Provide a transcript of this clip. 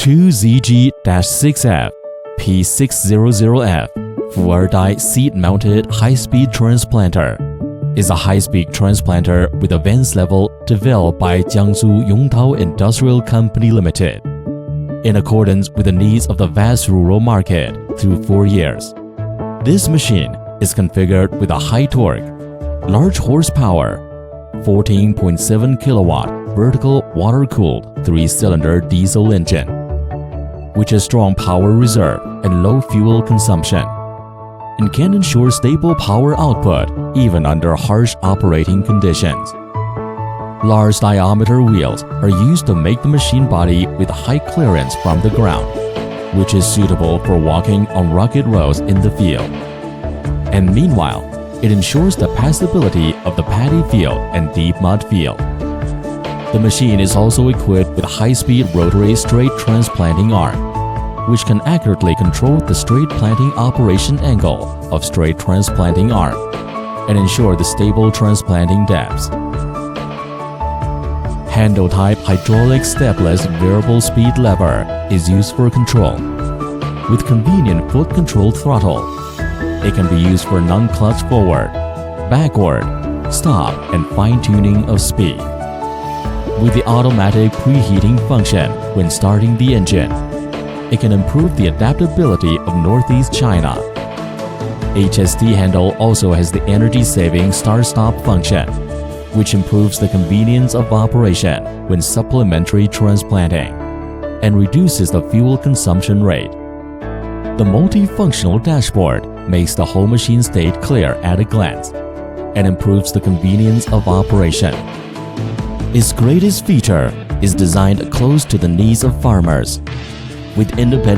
2ZG-6F P600F four-die seat-mounted high-speed transplanter is a high-speed transplanter with advanced level developed by Jiangsu Yongtao Industrial Company Limited in accordance with the needs of the vast rural market through 4 years. This machine is configured with a high torque, large horsepower, 14.7 kilowatt vertical water-cooled 3-cylinder diesel engine, which has strong power reserve and low fuel consumption, and can ensure stable power output even under harsh operating conditions. Large diameter wheels are used to make the machine body with high clearance from the ground, which is suitable for walking on rugged roads in the field. And meanwhile, it ensures the passability of the paddy field and deep mud field. The machine is also equipped with a high-speed rotary straight transplanting arm, which can accurately control the straight planting operation angle of straight transplanting arm and ensure the stable transplanting depths. Handle-type hydraulic stepless variable speed lever is used for control. With convenient foot control throttle, it can be used for non-clutch forward, backward, stop, and fine-tuning of speed. With the automatic preheating function when starting the engine, it can improve the adaptability of Northeast China. HST handle also has the energy-saving start-stop function, which improves the convenience of operation when supplementary transplanting and reduces the fuel consumption rate. The multifunctional dashboard makes the whole machine state clear at a glance and improves the convenience of operation. Its greatest feature is designed close to the needs of farmers, with independent